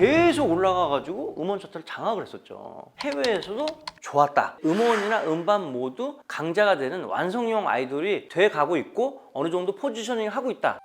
계속 올라가가지고 음원 차트를 장악을 했었죠. 해외에서도 좋았다. 음원이나 음반 모두 강자가 되는 완성형 아이돌이 돼 가고 있고 어느 정도 포지셔닝 하고 있다.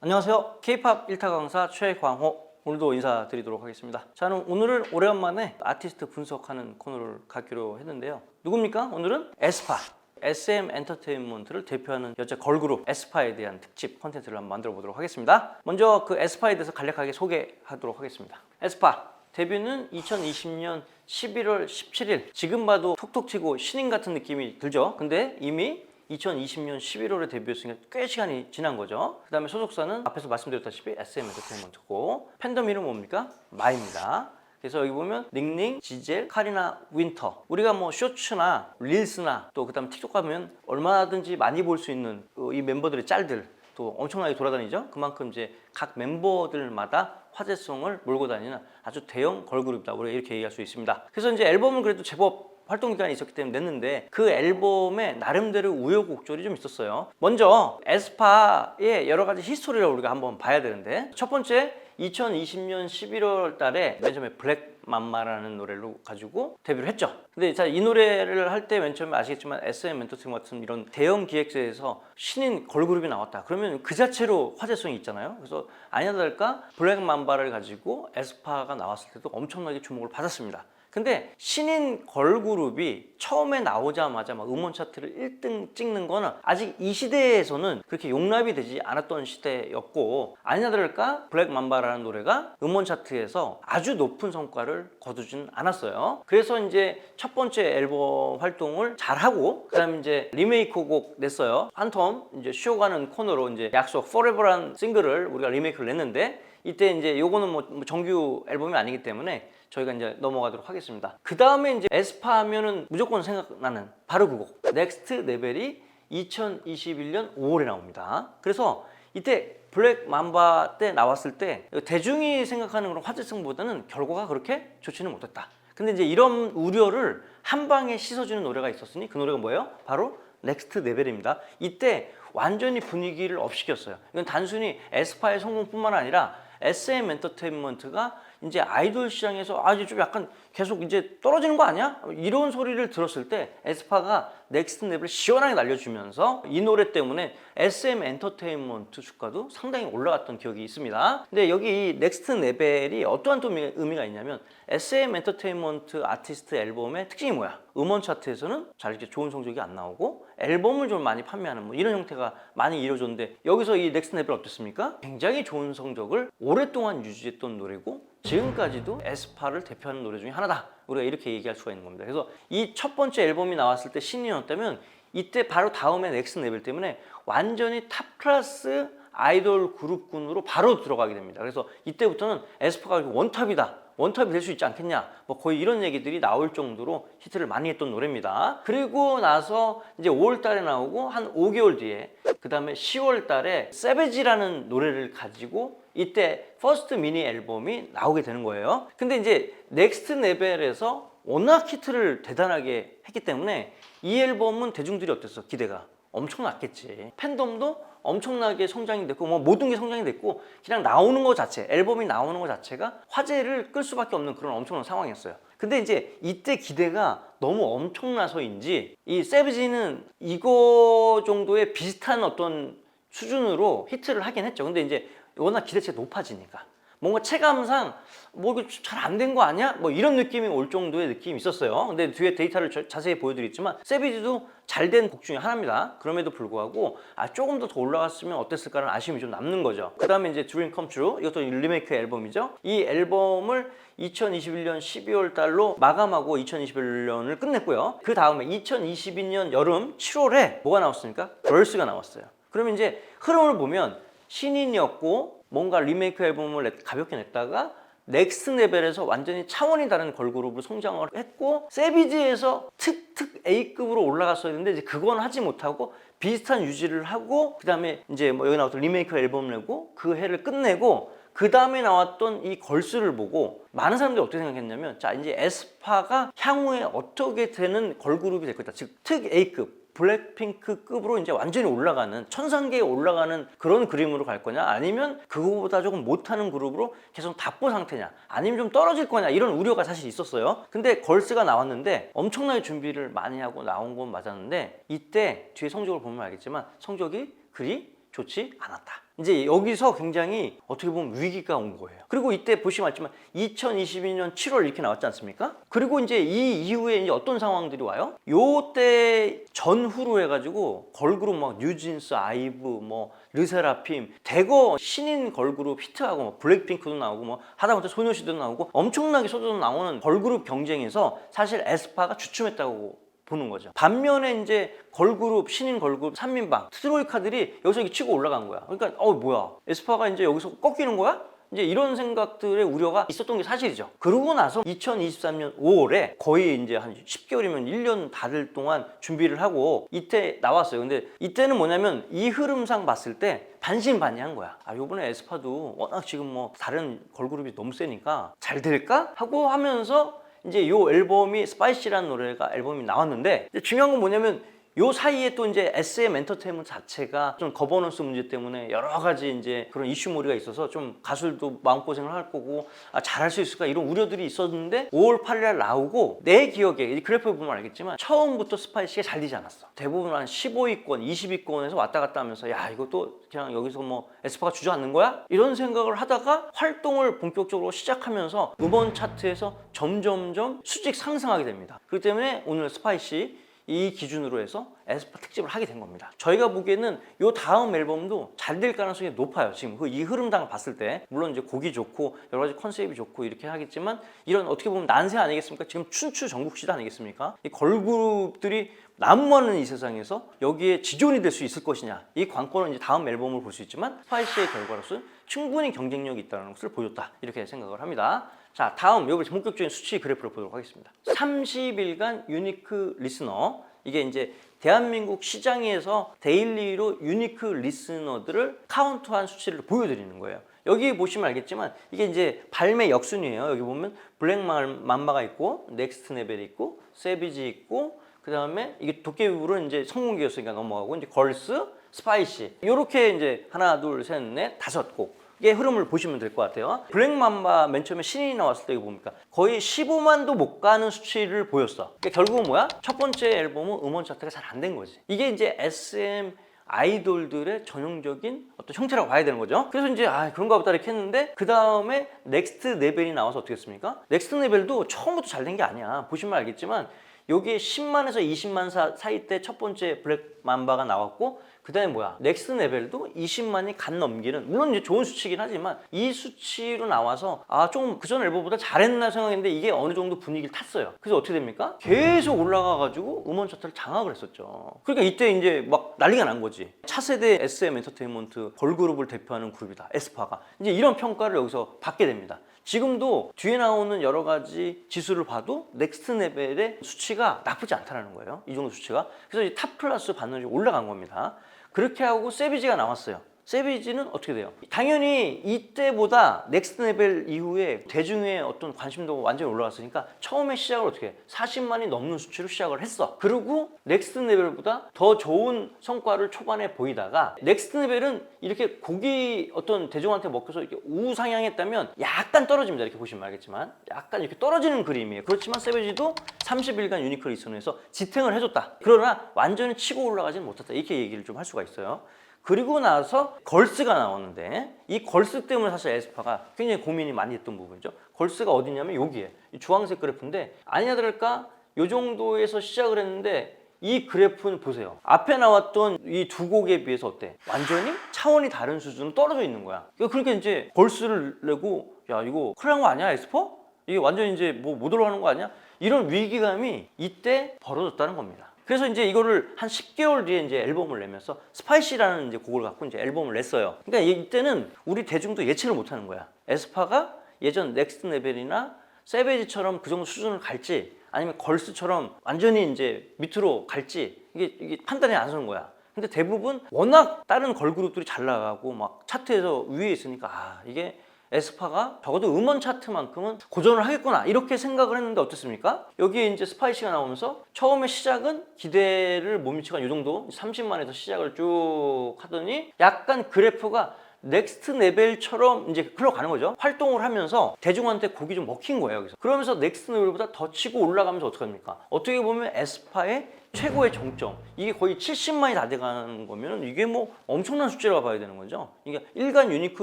안녕하세요. K-POP 1타 강사 최광호. 오늘도 인사드리도록 하겠습니다. 저는 오늘은 오래간만에 아티스트 분석하는 코너를 갖기로 했는데요. 누굽니까? 오늘은 에스파. SM 엔터테인먼트를 대표하는 여자 걸그룹 에스파에 대한 특집 콘텐츠를 한번 만들어 보도록 하겠습니다. 먼저 그 에스파에 대해서 간략하게 소개하도록 하겠습니다. 에스파 데뷔는 2020년 11월 17일. 지금 봐도 톡톡 튀고 신인 같은 느낌이 들죠. 근데 이미 2020년 11월에 데뷔했으니까 꽤 시간이 지난 거죠. 그 다음에 소속사는 앞에서 말씀드렸다시피 SM 엔터테인먼트고, 팬덤 이름 뭡니까? 마입니다. 그래서 여기 보면 닝닝, 지젤, 카리나, 윈터. 우리가 뭐 쇼츠나 릴스나 또 그다음 틱톡 가면 얼마든지 많이 볼 수 있는 이 멤버들의 짤들 또 엄청나게 돌아다니죠. 그만큼 이제 각 멤버들마다 화제성을 몰고 다니는 아주 대형 걸그룹이다. 우리가 이렇게 얘기할 수 있습니다. 그래서 이제 앨범을 그래도 제법 활동 기간이 있었기 때문에 냈는데 그 앨범에 나름대로 우여곡절이 좀 있었어요. 먼저 에스파의 여러 가지 히스토리를 우리가 한번 봐야 되는데, 첫 번째 2020년 11월 달에 맨 처음에 블랙 맘마라는 노래를 가지고 데뷔를 했죠. 근데 자, 이 노래를 할 때 맨 처음에 아시겠지만 SM 엔터테인먼트 같은 이런 대형 기획사에서 신인 걸그룹이 나왔다 그러면 그 자체로 화제성이 있잖아요. 그래서 아니나 다를까 블랙 맘바를 가지고 에스파가 나왔을 때도 엄청나게 주목을 받았습니다. 근데 신인 걸그룹이 처음에 나오자마자 막 음원 차트를 1등 찍는 거는 아직 이 시대에서는 그렇게 용납이 되지 않았던 시대였고, 아니나 다를까 블랙 맘바라는 노래가 음원 차트에서 아주 높은 성과를 거두진 않았어요. 그래서 이제 첫 번째 앨범 활동을 잘하고 그다음에 이제 리메이크 곡 냈어요. 한텀 이제 쉬어가는 코너로 이제 약속 Forever라는 싱글을 우리가 리메이크를 냈는데, 이때 이제 요거는 뭐 정규 앨범이 아니기 때문에 저희가 이제 넘어가도록 하겠습니다. 그 다음에 이제 에스파 하면은 무조건 생각나는 바로 그 곡 넥스트 레벨이 2021년 5월에 나옵니다. 그래서 이때 블랙 맘바 때 나왔을 때 대중이 생각하는 그런 화제성보다는 결과가 그렇게 좋지는 못했다. 근데 이제 이런 우려를 한 방에 씻어주는 노래가 있었으니 그 노래가 뭐예요? 바로 넥스트 레벨입니다. 이때 완전히 분위기를 업시켰어요. 이건 단순히 에스파의 성공뿐만 아니라 SM 엔터테인먼트가 이제 아이돌 시장에서 이제 좀 약간 계속 이제 떨어지는 거 아니야? 이런 소리를 들었을 때 에스파가 넥스트 레벨을 시원하게 날려주면서 이 노래 때문에 SM 엔터테인먼트 주가도 상당히 올라갔던 기억이 있습니다. 근데 여기 이 넥스트 레벨이 어떠한 또 의미가 있냐면, SM 엔터테인먼트 아티스트 앨범의 특징이 뭐야? 음원 차트에서는 잘 이렇게 좋은 성적이 안 나오고 앨범을 좀 많이 판매하는 뭐 이런 형태가 많이 이루어졌는데, 여기서 이 넥스트 레벨 어땠습니까? 굉장히 좋은 성적을 오랫동안 유지했던 노래고 지금까지도 에스파를 대표하는 노래 중에 하나다. 우리가 이렇게 얘기할 수가 있는 겁니다. 그래서 이 첫 번째 앨범이 나왔을 때 신인이었다면 이때 바로 다음에 넥스트 레벨 때문에 완전히 탑 클래스 아이돌 그룹군으로 바로 들어가게 됩니다. 그래서 이때부터는 에스파가 원탑이다, 원탑이 될 수 있지 않겠냐, 뭐 거의 이런 얘기들이 나올 정도로 히트를 많이 했던 노래입니다. 그리고 나서 이제 5월 달에 나오고 한 5개월 뒤에 그 다음에 10월 달에 세베지라는 노래를 가지고 이때 퍼스트 미니 앨범이 나오게 되는 거예요. 근데 이제 넥스트 레벨에서 워낙 히트를 대단하게 했기 때문에 이 앨범은 대중들이 어땠어? 기대가 엄청났겠지. 팬덤도 엄청나게 성장이 됐고 뭐 모든 게 성장이 됐고 그냥 나오는 것 자체, 앨범이 나오는 것 자체가 화제를 끌 수밖에 없는 그런 엄청난 상황이었어요. 근데 이제 이때 기대가 너무 엄청나서인지 이 세비지는 이거 정도의 비슷한 어떤 수준으로 히트를 하긴 했죠. 근데 이제 워낙 기대치가 높아지니까 뭔가 체감상 뭐 이거 잘 안 된 거 아니야? 뭐 이런 느낌이 올 정도의 느낌이 있었어요. 근데 뒤에 데이터를 자세히 보여드리겠지만 세비지도 잘 된 곡 중에 하나입니다. 그럼에도 불구하고 조금 더 올라갔으면 어땠을까라는 아쉬움이 좀 남는 거죠. 그 다음에 이제 Dream Come True, 이것도 리메이크 앨범이죠. 이 앨범을 2021년 12월 달로 마감하고 2021년을 끝냈고요. 그 다음에 2022년 여름 7월에 뭐가 나왔습니까? Girls가 나왔어요. 그러면 이제 흐름을 보면 신인이었고 뭔가 리메이크 앨범을 가볍게 냈다가 넥스트 레벨에서 완전히 차원이 다른 걸그룹으로 성장을 했고, 세비지에서 특 A급으로 올라갔어야 했는데 이제 그건 하지 못하고 비슷한 유지를 하고 그 다음에 이제 뭐 여기 나왔던 리메이크 앨범을 내고 그 해를 끝내고 그 다음에 나왔던 이 걸스를 보고 많은 사람들이 어떻게 생각했냐면, 자 이제 에스파가 향후에 어떻게 되는 걸그룹이 될 거다. 즉 특 A급 블랙핑크급으로 이제 완전히 올라가는 천상계에 올라가는 그런 그림으로 갈 거냐, 아니면 그거보다 조금 못하는 그룹으로 계속 답보 상태냐, 아니면 좀 떨어질 거냐, 이런 우려가 사실 있었어요. 근데 걸스가 나왔는데 엄청나게 준비를 많이 하고 나온 건 맞았는데, 이때 뒤에 성적을 보면 알겠지만 성적이 그리 좋지 않았다. 이제 여기서 굉장히 어떻게 보면 위기가 온 거예요. 그리고 이때 보시면 알지만 2022년 7월 이렇게 나왔지 않습니까? 그리고 이제 이 이후에 이제 어떤 상황들이 와요? 요때 전후로 해가지고 걸그룹 막 뉴진스, 아이브, 뭐 르세라핌, 대거 신인 걸그룹 히트하고 뭐 블랙핑크도 나오고 뭐 하다못해 소녀시대도 나오고 엄청나게 쏟아져 나오는 걸그룹 경쟁에서 사실 에스파가 주춤했다고 보는 거죠. 반면에 이제 걸그룹, 신인 걸그룹 3인방 트로이카들이 여기서 치고 올라간 거야. 그러니까 뭐야, 에스파가 이제 여기서 꺾이는 거야? 이제 이런 생각들의 우려가 있었던 게 사실이죠. 그러고 나서 2023년 5월에 거의 이제 한 10개월이면 1년 다 될 동안 준비를 하고 이때 나왔어요. 근데 이때는 뭐냐면 이 흐름상 봤을 때 반신반의한 거야. 요번에 에스파도 워낙 지금 뭐 다른 걸그룹이 너무 세니까 잘 될까? 하고 하면서 이제 요 앨범이 스파이시라는 노래가 앨범이 나왔는데, 중요한 건 뭐냐면 요 사이에 또 이제 SM 엔터테인먼트 자체가 좀 거버넌스 문제 때문에 여러 가지 이제 그런 이슈몰이가 있어서 좀 가수들도 마음고생을 할 거고 잘할 수 있을까 이런 우려들이 있었는데, 5월 8일 날 나오고 내 기억에 이 그래프를 보면 알겠지만 처음부터 스파이시가 잘 되지 않았어. 대부분 한 15위권, 20위권에서 왔다 갔다 하면서 야, 이것도 그냥 여기서 뭐 에스파가 주저앉는 거야? 이런 생각을 하다가 활동을 본격적으로 시작하면서 음원 차트에서 점점점 수직 상승하게 됩니다. 그렇기 때문에 오늘 스파이시 이 기준으로 해서 에스파 특집을 하게 된 겁니다. 저희가 보기에는 요 다음 앨범도 잘 될 가능성이 높아요. 지금 이 흐름당 봤을 때 물론 이제 곡이 좋고 여러 가지 컨셉이 좋고 이렇게 하겠지만, 이런 어떻게 보면 난세 아니겠습니까? 지금 춘추 전국시대 아니겠습니까? 이 걸그룹들이 난무하는 이 세상에서 여기에 지존이 될 수 있을 것이냐, 이 관건은 이제 다음 앨범을 볼 수 있지만 스파이시의 결과로서 충분히 경쟁력이 있다는 것을 보여줬다, 이렇게 생각을 합니다. 자, 다음 여기 본격적인 수치 그래프를 보도록 하겠습니다. 30일간 유니크 리스너, 이게 이제 대한민국 시장에서 데일리로 유니크 리스너들을 카운트한 수치를 보여드리는 거예요. 여기 보시면 알겠지만 이게 이제 발매 역순이에요. 여기 보면 블랙 맘바가 있고, 넥스트 레벨이 있고, 세비지 있고, 그 다음에 이게 도깨비불은 이제 성공기였으니까 넘어가고, 이제 걸스, 스파이시, 이렇게 이제 하나, 둘, 셋, 넷, 5곡. 의 흐름을 보시면 될 것 같아요. 블랙맘바 맨 처음에 신인이 나왔을 때 보니까 거의 15만도 못 가는 수치를 보였어. 그러니까 결국은 뭐야? 첫 번째 앨범은 음원 차트가 잘 안 된 거지. 이게 이제 SM 아이돌들의 전형적인 어떤 형태라고 봐야 되는 거죠. 그래서 이제 그런가 보다 이렇게 했는데, 그 다음에 넥스트 레벨이 나와서 어떻게 했습니까? 넥스트 레벨도 처음부터 잘 된 게 아니야. 보시면 알겠지만 여기에 10만에서 20만 사이 때 첫 번째 블랙 맘바가 나왔고, 그 다음에 뭐야, 넥스트 레벨도 20만이 간 넘기는, 물론 이제 좋은 수치긴 하지만 이 수치로 나와서 좀 그전 앨범보다 잘했나 생각했는데 이게 어느 정도 분위기를 탔어요. 그래서 어떻게 됩니까? 계속 올라가가지고 음원 차트를 장악을 했었죠. 그러니까 이때 이제 막 난리가 난 거지. 차세대 SM 엔터테인먼트 걸그룹을 대표하는 그룹이다, 에스파가. 이제 이런 평가를 여기서 받게 됩니다. 지금도 뒤에 나오는 여러 가지 지수를 봐도 넥스트 레벨의 수치가 나쁘지 않다는 거예요. 이 정도 수치가. 그래서 이 탑 클래스 반열이 올라간 겁니다. 그렇게 하고 세비지가 나왔어요. 세비지는 어떻게 돼요? 당연히 이때보다 넥스트 레벨 이후에 대중의 어떤 관심도가 완전히 올라갔으니까 처음에 시작을 어떻게 해? 40만이 넘는 수치로 시작을 했어. 그리고 넥스트 레벨보다 더 좋은 성과를 초반에 보이다가, 넥스트 레벨은 이렇게 곡이 어떤 대중한테 먹혀서 이렇게 우상향했다면 약간 떨어집니다. 이렇게 보시면 알겠지만 약간 이렇게 떨어지는 그림이에요. 그렇지만 세비지도 30일간 유니크 리스너에서 지탱을 해줬다. 그러나 완전히 치고 올라가지는 못했다, 이렇게 얘기를 좀 할 수가 있어요. 그리고 나서 걸스가 나왔는데, 이 걸스 때문에 사실 에스파가 굉장히 고민이 많이 했던 부분이죠. 걸스가 어디냐면 여기에 이 주황색 그래프인데, 아니나 다를까 이 정도에서 시작을 했는데 이 그래프는 보세요. 앞에 나왔던 이 두 곡에 비해서 어때? 완전히 차원이 다른 수준으로 떨어져 있는 거야. 그러니까 이제 걸스를 내고 야, 이거 큰일 난 거 아니야, 에스파? 이게 완전히 이제 뭐 못 올라가는 거 아니야? 이런 위기감이 이때 벌어졌다는 겁니다. 그래서 이제 이거를 한 10개월 뒤에 이제 앨범을 내면서 스파이시라는 이제 곡을 갖고 이제 앨범을 냈어요. 그러니까 이때는 우리 대중도 예측을 못 하는 거야. 에스파가 예전 넥스트 레벨이나 세베지처럼 그 정도 수준을 갈지, 아니면 걸스처럼 완전히 이제 밑으로 갈지, 이게 판단이 안 서는 거야. 근데 대부분 워낙 다른 걸그룹들이 잘 나가고 막 차트에서 위에 있으니까 이게 에스파가 적어도 음원 차트만큼은 고전을 하겠구나 이렇게 생각을 했는데 어떻습니까? 여기에 이제 스파이시가 나오면서 처음에 시작은 기대를 못 미치고 한 이 정도 30만에서 시작을 쭉 하더니 약간 그래프가 넥스트 레벨처럼 이제 흘러가는 거죠. 활동을 하면서 대중한테 곡이 좀 먹힌 거예요. 여기서. 그러면서 넥스트 레벨보다 더 치고 올라가면서 어떡합니까? 어떻게 보면 에스파의 최고의 정점, 이게 거의 70만이 다 돼가는 거면 이게 뭐 엄청난 숫자라고 봐야 되는 거죠. 이게 일간 유니크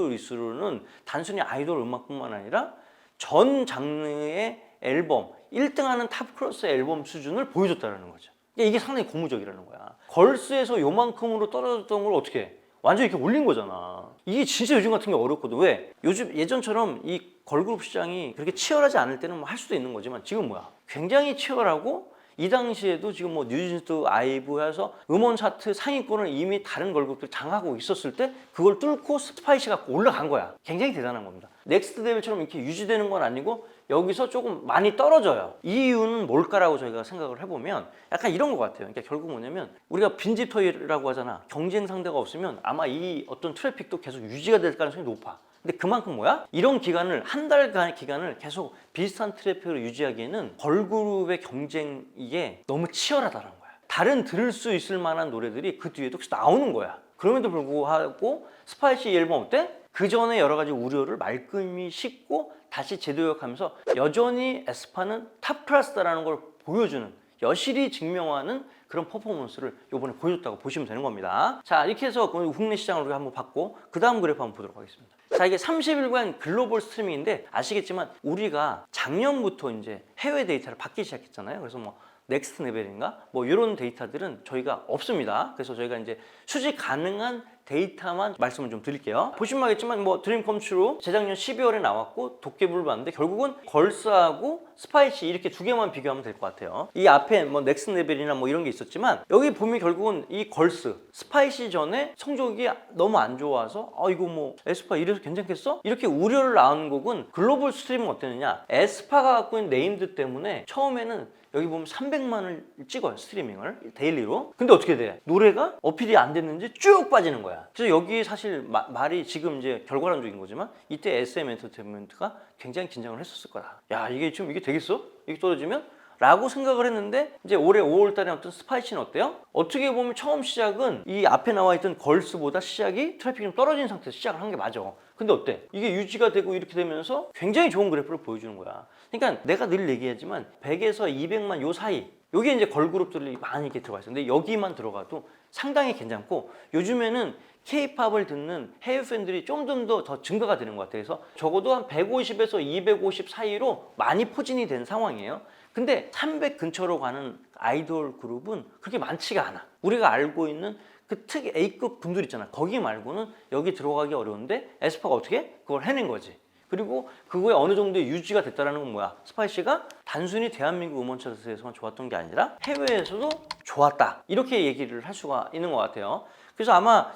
리스로는 단순히 아이돌 음악뿐만 아니라 전 장르의 앨범 1등하는 탑 클래스 앨범 수준을 보여줬다는 거죠. 이게 상당히 고무적이라는 거야. 걸스에서 요만큼으로 떨어졌던 걸 어떻게 해? 완전히 이렇게 올린 거잖아. 이게 진짜 요즘 같은 게 어렵거든. 왜? 요즘 예전처럼 이 걸그룹 시장이 그렇게 치열하지 않을 때는 뭐 할 수도 있는 거지만 지금 뭐야? 굉장히 치열하고 이 당시에도 지금 뭐 뉴진스, 아이브 해서 음원 차트 상위권을 이미 다른 걸그룹들 장하고 있었을 때 그걸 뚫고 스파이시가 올라간 거야. 굉장히 대단한 겁니다. 넥스트 레벨처럼 이렇게 유지되는 건 아니고 여기서 조금 많이 떨어져요. 이 이유는 뭘까라고 저희가 생각을 해보면 약간 이런 것 같아요. 그러니까 결국 뭐냐면 우리가 빈집 토이라고 하잖아. 경쟁 상대가 없으면 아마 이 어떤 트래픽도 계속 유지가 될 가능성이 높아. 근데 그만큼 뭐야? 이런 기간을 한 달간의 기간을 계속 비슷한 트래픽으로 유지하기에는 걸그룹의 경쟁 이게 너무 치열하다는 거야. 다른 들을 수 있을 만한 노래들이 그 뒤에도 계속 나오는 거야. 그럼에도 불구하고 스파이시 앨범 어때? 그 전에 여러 가지 우려를 말끔히 씻고 다시 재도약하면서 여전히 에스파는 탑 클래스다라는 걸 보여주는, 여실히 증명하는 그런 퍼포먼스를 이번에 보여줬다고 보시면 되는 겁니다. 자, 이렇게 해서 국내 시장을 우리가 한번 봤고 그 다음 그래프 한번 보도록 하겠습니다. 자, 이게 30일간 글로벌 스트리밍인데 아시겠지만 우리가 작년부터 이제 해외 데이터를 받기 시작했잖아요. 그래서 뭐 넥스트 레벨인가 뭐 이런 데이터들은 저희가 없습니다. 그래서 저희가 이제 수집 가능한 데이터만 말씀을 좀 드릴게요. 보시면 알겠지만 뭐 드림 컴츄로 재작년 12월에 나왔고 도깨비를 봤는데 결국은 걸스하고 스파이시 이렇게 두 개만 비교하면 될 것 같아요. 이 앞에 뭐 넥슨 레벨이나 뭐 이런 게 있었지만 여기 보면 결국은 이 걸스 스파이시 전에 성적이 너무 안 좋아서 이거 뭐 에스파 이래서 괜찮겠어? 이렇게 우려를 낳은 곡은 글로벌 스트리밍 어땠느냐, 에스파가 갖고 있는 네임드 때문에 처음에는 여기 보면 300만을 찍어요, 스트리밍을 데일리로. 근데 어떻게 돼? 노래가 어필이 안 됐는지 쭉 빠지는 거야. 그래서 여기 사실 말이 지금 이제 결과론적인 거지만 이때 SM 엔터테인먼트가 굉장히 긴장을 했었을 거다. 야, 이게 지금 이게 되겠어? 이게 떨어지면? 라고 생각을 했는데 이제 올해 5월 달에 어떤 스파이시는 어때요? 어떻게 보면 처음 시작은 이 앞에 나와 있던 걸스보다 시작이 트래픽이 좀 떨어진 상태에서 시작을 한 게 맞아. 근데 어때? 이게 유지가 되고 이렇게 되면서 굉장히 좋은 그래프를 보여주는 거야. 그러니까 내가 늘 얘기하지만 100에서 200만 요 사이, 요게 이제 걸그룹들이 많이 이렇게 들어가 있어요. 근데 여기만 들어가도 상당히 괜찮고 요즘에는 K-팝을 듣는 해외 팬들이 좀 더 증가가 되는 것 같아요. 그래서 적어도 한 150에서 250 사이로 많이 포진이 된 상황이에요. 근데 300 근처로 가는 아이돌 그룹은 그렇게 많지가 않아. 우리가 알고 있는 그 특이 A급 분들 있잖아. 거기 말고는 여기 들어가기 어려운데 에스파가 어떻게? 그걸 해낸 거지. 그리고 그거에 어느 정도 유지가 됐다는 건 뭐야? 스파이시가 단순히 대한민국 음원 차트에서만 좋았던 게 아니라 해외에서도 좋았다. 이렇게 얘기를 할 수가 있는 것 같아요. 그래서 아마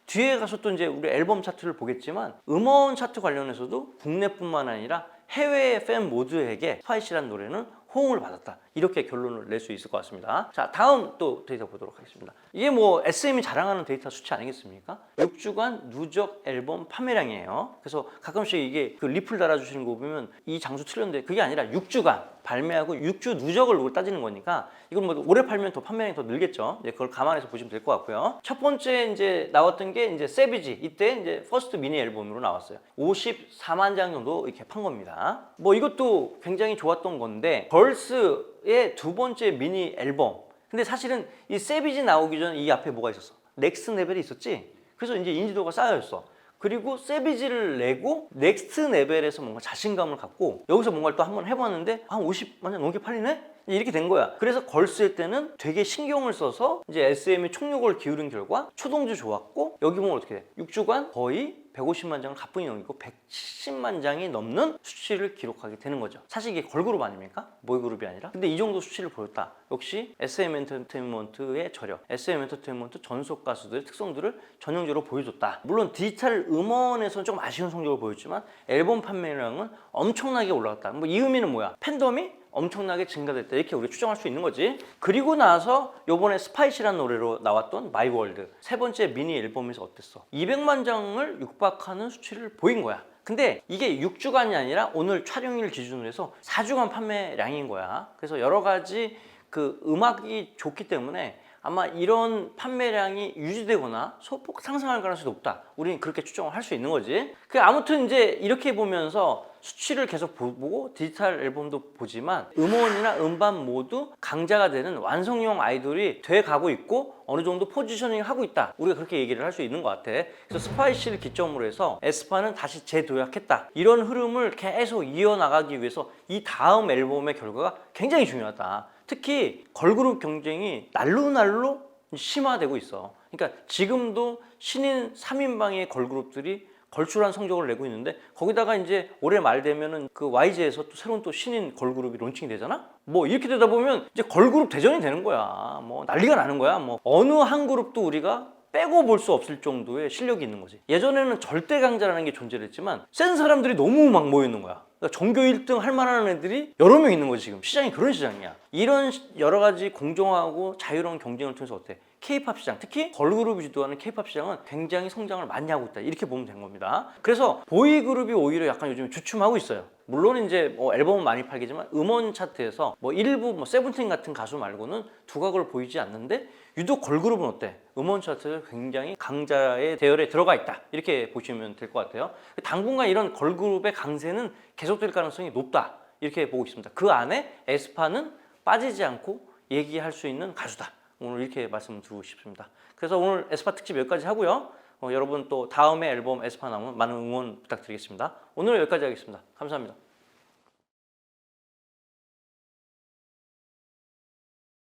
뒤에 가서 또 이제 우리 앨범 차트를 보겠지만 음원 차트 관련해서도 국내뿐만 아니라 해외 팬 모두에게 스파이시라는 노래는 호응을 받았다. 이렇게 결론을 낼 수 있을 것 같습니다. 자, 다음 또 데이터 보도록 하겠습니다. 이게 뭐 SM이 자랑하는 데이터 수치 아니겠습니까? 6주간 누적 앨범 판매량이에요. 그래서 가끔씩 이게 그 리플 달아주시는 거 보면 이 장수 틀렸는데 그게 아니라 6주간 발매하고 6주 누적을 따지는 거니까 이건 뭐 오래 팔면 더 판매량이 더 늘겠죠. 이제 그걸 감안해서 보시면 될 것 같고요. 첫 번째 이제 나왔던 게 이제 세비지. 이때 이제 퍼스트 미니 앨범으로 나왔어요. 54만 장 정도 이렇게 판 겁니다. 뭐 이것도 굉장히 좋았던 건데 걸스의 두 번째 미니 앨범. 근데 사실은 이 세비지 나오기 전에 이 앞에 뭐가 있었어? 넥스 레벨이 있었지. 그래서 이제 인지도가 쌓여있어. 그리고 세비지를 내고 넥스트 레벨에서 뭔가 자신감을 갖고 여기서 뭔가를 또 한번 해봤는데 한 50만 장 넘게 팔리네? 이렇게 된 거야. 그래서 걸스일 때는 되게 신경을 써서 이제 SM이 총력을 기울인 결과 초동도 좋았고 여기 보면 어떻게 돼? 6주간 거의 150만 장을 가뿐히 넘기고 170만 장이 넘는 수치를 기록하게 되는 거죠. 사실 이게 걸그룹 아닙니까? 보이그룹이 아니라. 근데 이 정도 수치를 보였다. 역시 SM 엔터테인먼트의 저력, SM 엔터테인먼트 전속 가수들의 특성들을 전형적으로 보여줬다. 물론 디지털 음원에서는 조금 아쉬운 성적을 보였지만 앨범 판매량은 엄청나게 올라갔다. 뭐 이 의미는 뭐야? 팬덤이 엄청나게 증가됐다 이렇게 우리 추정할 수 있는 거지. 그리고 나서 요번에 스파이시라는 노래로 나왔던 마이 월드 세 번째 미니 앨범에서 어땠어? 200만 장을 육박하는 수치를 보인 거야. 근데 이게 6주간이 아니라 오늘 촬영일 기준으로 해서 4주간 판매량인 거야. 그래서 여러 가지 그 음악이 좋기 때문에 아마 이런 판매량이 유지되거나 소폭 상승할 가능성이 높다. 우리는 그렇게 추정을 할 수 있는 거지. 아무튼 이제 이렇게 보면서 수치를 계속 보고 디지털 앨범도 보지만 음원이나 음반 모두 강자가 되는 완성형 아이돌이 돼 가고 있고 어느 정도 포지셔닝을 하고 있다. 우리가 그렇게 얘기를 할 수 있는 것 같아. 그래서 스파이시를 기점으로 해서 에스파는 다시 재도약했다. 이런 흐름을 계속 이어나가기 위해서 이 다음 앨범의 결과가 굉장히 중요하다. 특히 걸그룹 경쟁이 날로 심화되고 있어. 그러니까 지금도 신인 3인방의 걸그룹들이 걸출한 성적을 내고 있는데 거기다가 이제 올해 말 되면은 그 YG에서 또 새로운 또 신인 걸그룹이 론칭이 되잖아? 뭐 이렇게 되다 보면 이제 걸그룹 대전이 되는 거야. 뭐 난리가 나는 거야. 뭐 어느 한 그룹도 우리가 빼고 볼 수 없을 정도의 실력이 있는 거지. 예전에는 절대 강자라는 게 존재를 했지만 센 사람들이 너무 막 모여 있는 거야. 그러니까 전교 1등 할 만한 애들이 여러 명 있는 거지. 지금 시장이 그런 시장이야. 이런 여러 가지 공정하고 자유로운 경쟁을 통해서 어때? K-팝 시장, 특히 걸그룹이 주도하는 K-팝 시장은 굉장히 성장을 많이 하고 있다. 이렇게 보면 되는 겁니다. 그래서 보이그룹이 오히려 약간 요즘 주춤하고 있어요. 물론 이제 뭐 앨범은 많이 팔겠지만 음원 차트에서 뭐 일부 뭐 세븐틴 같은 가수 말고는 두각을 보이지 않는데 유독 걸그룹은 어때? 음원 차트에 굉장히 강자의 대열에 들어가 있다. 이렇게 보시면 될 것 같아요. 당분간 이런 걸그룹의 강세는 계속될 가능성이 높다. 이렇게 보고 있습니다. 그 안에 에스파는 빠지지 않고 얘기할 수 있는 가수다. 오늘 이렇게 말씀드리고 싶습니다. 그래서 오늘 에스파 특집 여기까지 하고요. 여러분 또 다음에 앨범 에스파 나오면 많은 응원 부탁드리겠습니다. 오늘 여기까지 하겠습니다. 감사합니다.